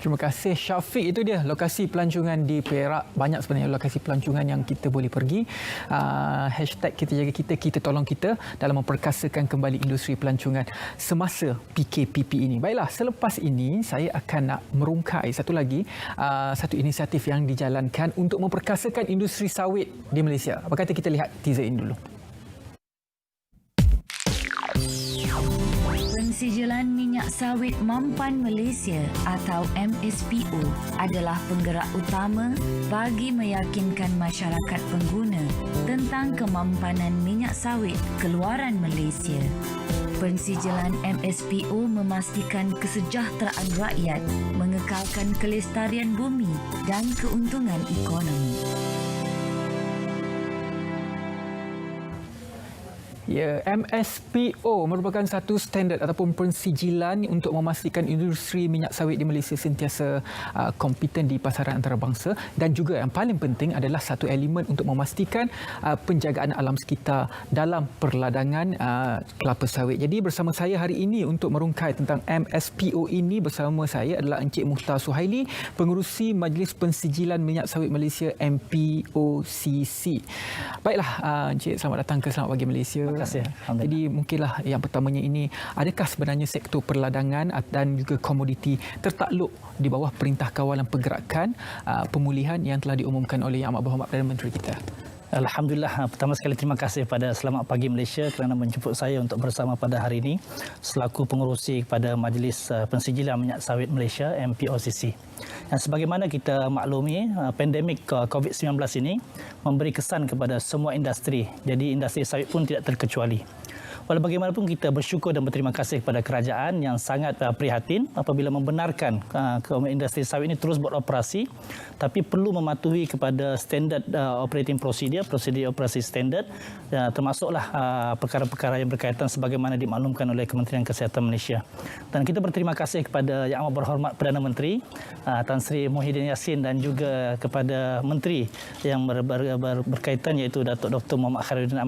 Terima kasih Syafiq. Itu dia lokasi pelancongan di Perak. Banyak sebenarnya lokasi pelancongan yang kita boleh pergi. Hashtag kita jaga kita, kita tolong kita dalam memperkasakan kembali industri pelancongan semasa PKPP ini. Baiklah, selepas ini saya akan nak merungkai satu lagi satu inisiatif yang dijalankan untuk memperkasakan industri sawit di Malaysia. Apa kata kita lihat teaser ini dulu. Pensijilan Minyak Sawit Mampan Malaysia atau MSPO adalah penggerak utama bagi meyakinkan masyarakat pengguna tentang kemampanan minyak sawit keluaran Malaysia. Pensijilan MSPO memastikan kesejahteraan rakyat, mengekalkan kelestarian bumi dan keuntungan ekonomi. Ya, MSPO merupakan satu standard ataupun pensijilan untuk memastikan industri minyak sawit di Malaysia sentiasa kompeten di pasaran antarabangsa, dan juga yang paling penting adalah satu elemen untuk memastikan penjagaan alam sekitar dalam perladangan kelapa sawit. Jadi bersama saya hari ini untuk merungkai tentang MSPO ini, bersama saya adalah Encik Mukhtar Suhaili, pengerusi Majlis Pensijilan Minyak Sawit Malaysia MPOCC. Baiklah Encik, selamat datang ke Selamat Pagi Malaysia. Terima kasih. Jadi mungkinlah yang pertamanya ini, adakah sebenarnya sektor perladangan dan juga komoditi tertakluk di bawah Perintah Kawalan Pergerakan Pemulihan yang telah diumumkan oleh Yang Amat Berhormat Perdana Menteri kita? Alhamdulillah, pertama sekali terima kasih pada Selamat Pagi Malaysia kerana menjemput saya untuk bersama pada hari ini selaku pengerusi kepada Majlis Pensijilan Minyak Sawit Malaysia MPOCC. Dan sebagaimana kita maklumi, pandemik COVID-19 ini memberi kesan kepada semua industri. Jadi industri sawit pun tidak terkecuali. Walau bagaimanapun kita bersyukur dan berterima kasih kepada kerajaan yang sangat prihatin apabila membenarkan industri sawit ini terus beroperasi, tapi perlu mematuhi kepada standard operating procedure, prosedur operasi standard, termasuklah perkara-perkara yang berkaitan sebagaimana dimaklumkan oleh Kementerian Kesihatan Malaysia. Dan kita berterima kasih kepada Yang Amat Berhormat Perdana Menteri Tan Sri Muhyiddin Yassin dan juga kepada Menteri yang berkaitan iaitu Datuk Dr. Muhammad Khairuddin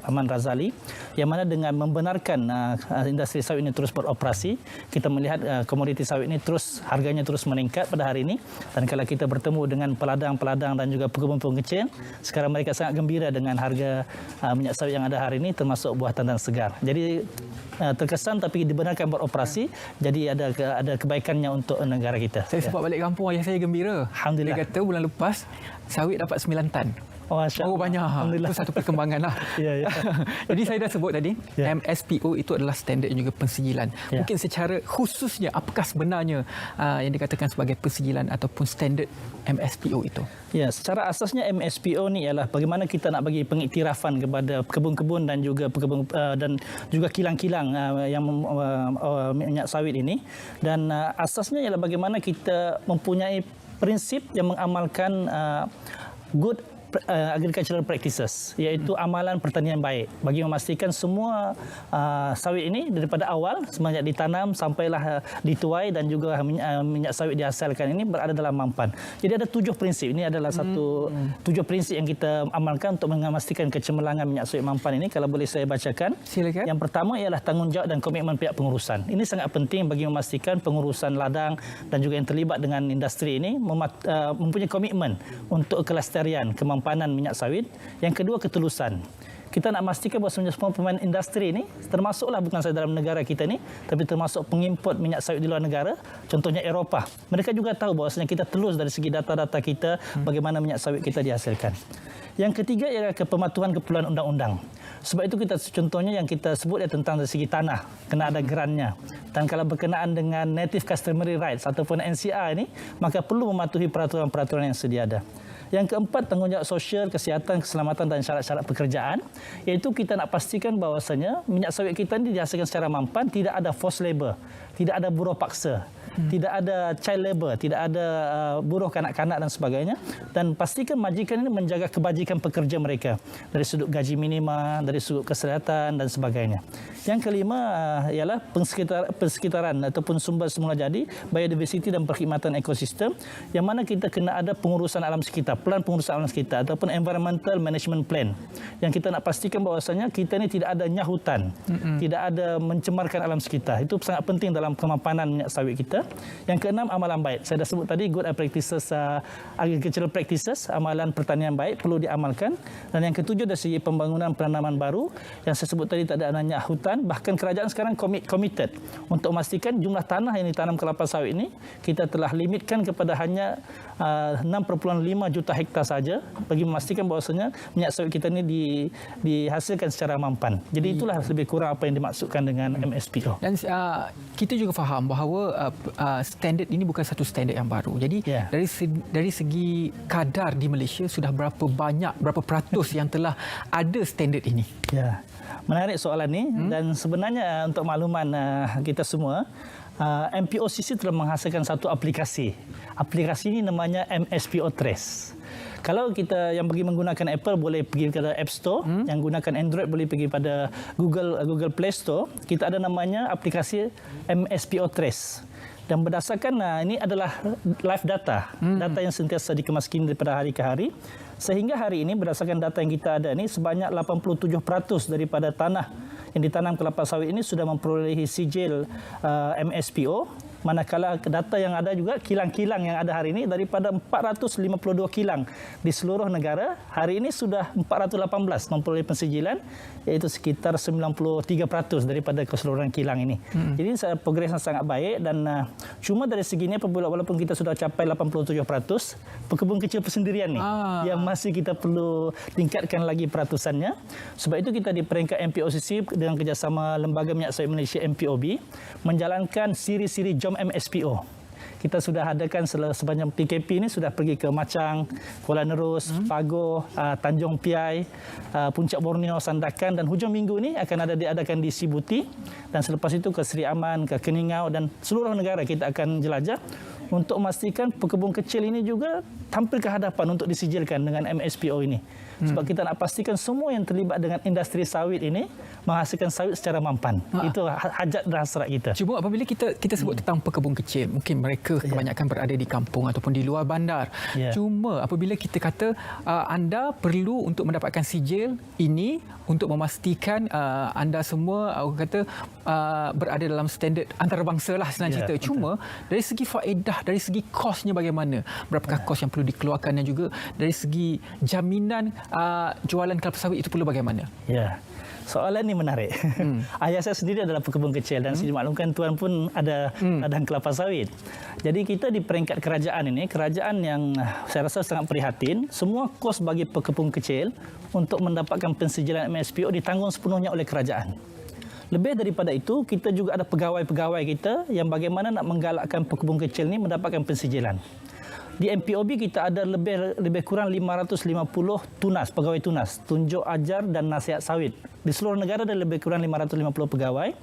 Aman Razali, yang mana dengan membenarkan industri sawit ini terus beroperasi, kita melihat komoditi sawit ini harganya terus meningkat pada hari ini. Dan kalau kita bertemu dengan peladang-peladang dan juga pekebun-pekebun kecil, sekarang mereka sangat gembira dengan harga minyak sawit yang ada hari ini, termasuk buah tandan segar. Jadi terkesan tapi dibenarkan beroperasi, jadi ada kebaikannya untuk negara kita. Saya sempat balik kampung, ayah saya gembira. Alhamdulillah. Dia kata bulan lepas sawit dapat 9 tan. Oh, banyak. Itu satu perkembangan lah. Ya. Jadi saya dah sebut tadi, MSPO itu adalah standard dan juga pensijilan. Mungkin secara khususnya, apakah sebenarnya yang dikatakan sebagai pensijilan ataupun standard MSPO itu? Ya, secara asasnya MSPO ni ialah bagaimana kita nak bagi pengiktirafan kepada kebun-kebun dan juga pekebun dan juga kilang-kilang yang minyak sawit ini. Dan asasnya ialah bagaimana kita mempunyai prinsip yang mengamalkan good agricultural practices, iaitu amalan pertanian baik, bagi memastikan semua sawit ini daripada awal semenjak ditanam sampailah dituai dan juga minyak sawit dihasilkan ini berada dalam mampan. Jadi ada 7 prinsip. Ini adalah satu 7 prinsip yang kita amalkan untuk memastikan kecemerlangan minyak sawit mampan ini. Kalau boleh saya bacakan. Silakan. Yang pertama ialah tanggungjawab dan komitmen pihak pengurusan. Ini sangat penting bagi memastikan pengurusan ladang dan juga yang terlibat dengan industri ini mempunyai komitmen untuk kelestarian kemampanan minyak sawit. Yang kedua, ketulusan. Kita nak memastikan bahawa semua pemain industri ini, termasuklah bukan sahaja dalam negara kita ini, tapi termasuk pengimport minyak sawit di luar negara, contohnya Eropah. Mereka juga tahu bahawasanya kita telus dari segi data-data kita bagaimana minyak sawit kita dihasilkan. Yang ketiga ialah kepematuhan keperluan undang-undang. Sebab itu kita contohnya yang kita sebut tentang dari segi tanah, kena ada gerannya. Dan kalau berkenaan dengan Native Customary Rights ataupun NCR ini, maka perlu mematuhi peraturan-peraturan yang sedia ada. Yang keempat, tanggungjawab sosial, kesihatan, keselamatan dan syarat-syarat pekerjaan, iaitu kita nak pastikan bahawasanya minyak sawit kita ini dihasilkan secara mampan, tidak ada forced labor, tidak ada buruh paksa, tidak ada child labor, tidak ada buruh kanak-kanak dan sebagainya. Dan pastikan majikan ini menjaga kebajikan pekerja mereka dari sudut gaji minima, dari sudut kesihatan dan sebagainya. Yang kelima ialah persekitaran ataupun sumber semula jadi, biodiversity dan perkhidmatan ekosistem, yang mana kita kena ada pengurusan alam sekitar, plan pengurusan alam sekitar ataupun environmental management plan, yang kita nak pastikan bahawasanya kita ni tidak ada nyahutan, tidak ada mencemarkan alam sekitar. Itu sangat penting dalam kemampanan minyak sawit kita. Yang keenam, amalan baik. Saya dah sebut tadi, good practices, agricultural practices, amalan pertanian baik perlu diamalkan. Dan yang ketujuh, dari segi pembangunan penanaman baru, yang saya sebut tadi tak ada adanya hutan, bahkan kerajaan sekarang committed untuk memastikan jumlah tanah yang ditanam kelapa sawit ini kita telah limitkan kepada hanya 6,5 juta hektar saja bagi memastikan bahawasanya minyak sawit kita ini dihasilkan secara mampan. Jadi itulah lebih kurang apa yang dimaksudkan dengan MSPO. Dan kita juga faham bahawa standard ini bukan satu standard yang baru. Jadi dari segi kadar di Malaysia sudah berapa peratus yang telah ada standard ini? Ya, menarik soalan ini. Dan sebenarnya untuk makluman kita semua, MPOCC telah menghasilkan satu aplikasi. Aplikasi ini namanya MSPO Trace. Kalau kita yang bagi menggunakan Apple boleh pergi ke App Store, yang gunakan Android boleh pergi pada Google Play Store. Kita ada namanya aplikasi MSPO Trace. Dan berdasarkan ini adalah live data, data yang sentiasa dikemaskini daripada hari ke hari. Sehingga hari ini berdasarkan data yang kita ada ini sebanyak 87% daripada tanah yang ditanam kelapa sawit ini sudah memperolehi sijil MSPO. Manakala data yang ada juga kilang-kilang yang ada hari ini daripada 452 kilang di seluruh negara, hari ini sudah 418 memperoleh pensijilan, iaitu sekitar 93% daripada keseluruhan kilang ini. Jadi progres yang sangat baik dan cuma dari segi ini walaupun kita sudah capai 87%, pekebun kecil persendirian ni yang masih kita perlu tingkatkan lagi peratusannya. Sebab itu kita di peringkat MPOCC dengan kerjasama Lembaga Minyak Sawit Malaysia MPOB menjalankan siri-siri jom MSPO. Kita sudah adakan sepanjang PKP ini sudah pergi ke Macang, Kuala Nerus, Pagoh, Tanjung Piai, Puncak Borneo, Sandakan dan hujung minggu ini akan diadakan di Sibuti dan selepas itu ke Seri Aman, ke Keningau dan seluruh negara kita akan jelajah untuk memastikan pekebun kecil ini juga tampil ke hadapan untuk disijilkan dengan MSPO ini. Sebab kita nak pastikan semua yang terlibat dengan industri sawit ini menghasilkan sawit secara mampan. Itu hajat dan hasrat kita. Cuma apabila kita sebut tentang pekebun kecil, mungkin mereka kebanyakan berada di kampung ataupun di luar bandar. Cuma apabila kita kata anda perlu untuk mendapatkan sijil ini untuk memastikan anda semua berada dalam standard antarabangsa lah senang cerita. Cuma dari segi faedah, dari segi kosnya bagaimana? Berapakah kos yang perlu dikeluarkan dan juga dari segi jaminan jualan kelapa sawit itu perlu bagaimana? Ya. Soalan ini menarik. Ayah saya sendiri adalah pekebun kecil dan saya dimaklumkan tuan pun ada ladang kelapa sawit. Jadi kita di peringkat kerajaan ini, kerajaan yang saya rasa sangat prihatin, semua kos bagi pekebun kecil untuk mendapatkan pensijilan MSPO ditanggung sepenuhnya oleh kerajaan. Lebih daripada itu, kita juga ada pegawai-pegawai kita yang bagaimana nak menggalakkan pekebun kecil ini mendapatkan pensijilan. Di MPOB kita ada lebih kurang 550 tunas, pegawai tunas, tunjuk ajar dan nasihat sawit. Di seluruh negara ada lebih kurang 550 pegawai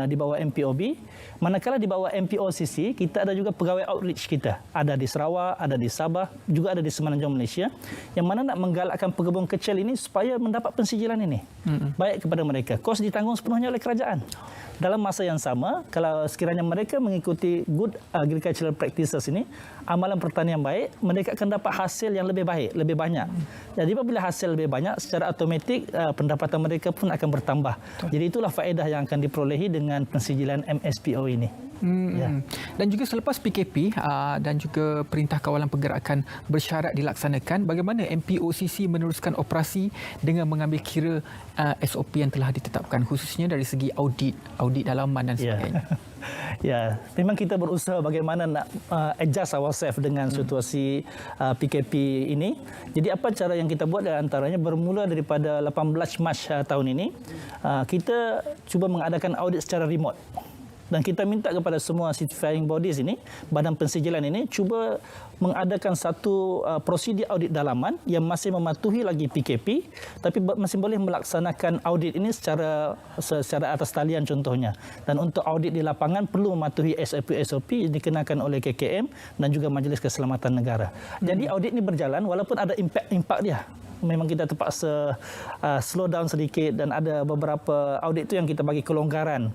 di bawah MPOB. Manakala di bawah MPOCC, kita ada juga pegawai outreach kita. Ada di Sarawak, ada di Sabah, juga ada di Semenanjung Malaysia. Yang mana nak menggalakkan pekebun kecil ini supaya mendapat pensijilan ini. Baik kepada mereka. Kos ditanggung sepenuhnya oleh kerajaan. Dalam masa yang sama, kalau sekiranya mereka mengikuti good agricultural practices ini, amalan pertanian baik, mereka akan dapat hasil yang lebih baik, lebih banyak. Jadi apabila hasil lebih banyak, secara automatik pendapatan mereka pun akan bertambah. Jadi itulah faedah yang akan diperolehi dengan pensijilan MSPO ini. Dan juga selepas PKP dan juga Perintah Kawalan Pergerakan bersyarat dilaksanakan, bagaimana MPOCC meneruskan operasi dengan mengambil kira SOP yang telah ditetapkan, khususnya dari segi audit dalaman dan sebagainya? Ya, memang kita berusaha bagaimana nak adjust ourselves dengan situasi PKP ini. Jadi apa cara yang kita buat antaranya bermula daripada 18 Mac tahun ini, kita cuba mengadakan audit secara remote. Dan kita minta kepada semua certifying bodies ini, badan pensijilan ini, cuba mengadakan satu prosedur audit dalaman yang masih mematuhi lagi PKP, tapi masih boleh melaksanakan audit ini secara atas talian contohnya. Dan untuk audit di lapangan perlu mematuhi SOP yang dikenakan oleh KKM dan juga Majlis Keselamatan Negara. Jadi audit ini berjalan walaupun ada impak dia. Memang kita terpaksa slow down sedikit dan ada beberapa audit itu yang kita bagi kelonggaran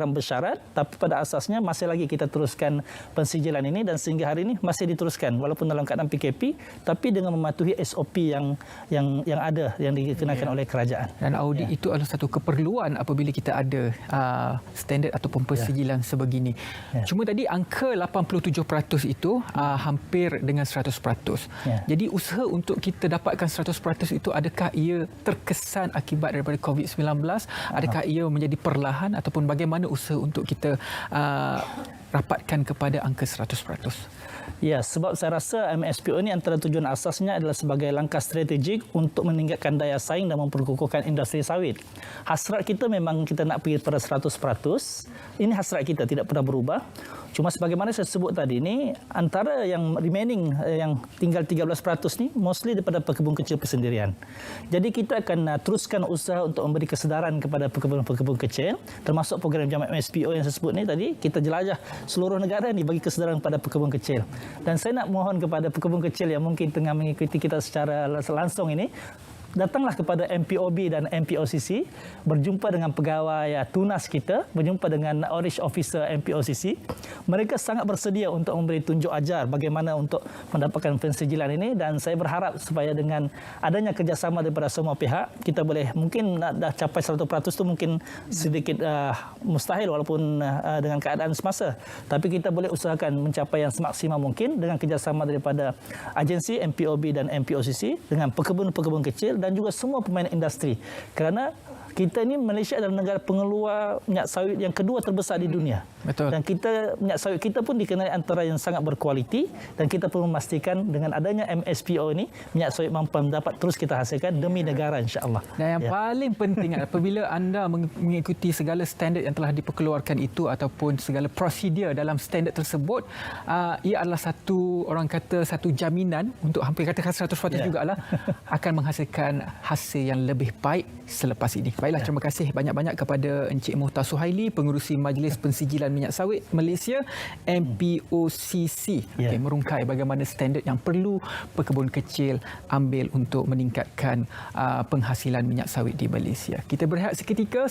bersyarat tapi pada asasnya masih lagi kita teruskan pensijilan ini dan sehingga hari ini masih diteruskan walaupun dalam keadaan PKP tapi dengan mematuhi SOP yang ada yang dikenakan oleh kerajaan. Dan audit itu adalah satu keperluan apabila kita ada standard ataupun pensijilan sebegini. Cuma tadi angka 87% itu hampir dengan 100%. Jadi usaha untuk kita dapatkan 100% itu adakah ia terkesan akibat daripada COVID-19? Adakah ia menjadi perlahan ataupun bagaimana usaha untuk kita rapatkan kepada angka 100%? Ya, sebab saya rasa MSPO ini antara tujuan asasnya adalah sebagai langkah strategik untuk meningkatkan daya saing dan memperkukuhkan industri sawit. Hasrat kita memang kita nak pergi pada 100%. Ini hasrat kita tidak pernah berubah. Cuma sebagaimana saya sebut tadi ini, antara yang remaining, yang tinggal 13% ni, mostly daripada pekebun kecil persendirian. Jadi kita akan teruskan usaha untuk memberi kesedaran kepada pekebun-pekebun kecil, termasuk program Jam MSPO yang saya sebut ni tadi, kita jelajah seluruh negara ni bagi kesedaran kepada pekebun kecil. Dan saya nak mohon kepada pekebun kecil yang mungkin tengah mengikuti kita secara langsung ini, datanglah kepada MPOB dan MPOCC, berjumpa dengan pegawai tunas kita, berjumpa dengan Outreach Officer MPOCC. Mereka sangat bersedia untuk memberi tunjuk ajar bagaimana untuk mendapatkan pensijilan ini dan saya berharap supaya dengan adanya kerjasama daripada semua pihak, kita boleh mungkin dah capai 100% itu mungkin sedikit mustahil walaupun dengan keadaan semasa. Tapi kita boleh usahakan mencapai yang semaksimal mungkin dengan kerjasama daripada agensi MPOB dan MPOCC dengan pekebun-pekebun kecil dan juga semua pemain industri. Kerana kita ni Malaysia adalah negara pengeluar minyak sawit yang kedua terbesar di dunia. Betul. Dan kita minyak sawit kita pun dikenali antara yang sangat berkualiti dan kita perlu memastikan dengan adanya MSPO ini minyak sawit mampu dapat terus kita hasilkan demi negara insya-Allah. Dan yang paling penting apabila anda mengikuti segala standard yang telah diperkeluarkan itu ataupun segala prosedur dalam standard tersebut, ia adalah satu jaminan untuk hampir katakan 100% jugalah akan menghasilkan hasil yang lebih baik selepas ini. Baiklah, terima kasih banyak-banyak kepada Encik Muhtar Suhaili, Pengerusi Majlis Pensijilan Minyak Sawit Malaysia, MPOCC. Merungkai bagaimana standard yang perlu pekebun kecil ambil untuk meningkatkan penghasilan minyak sawit di Malaysia. Kita berehat seketika.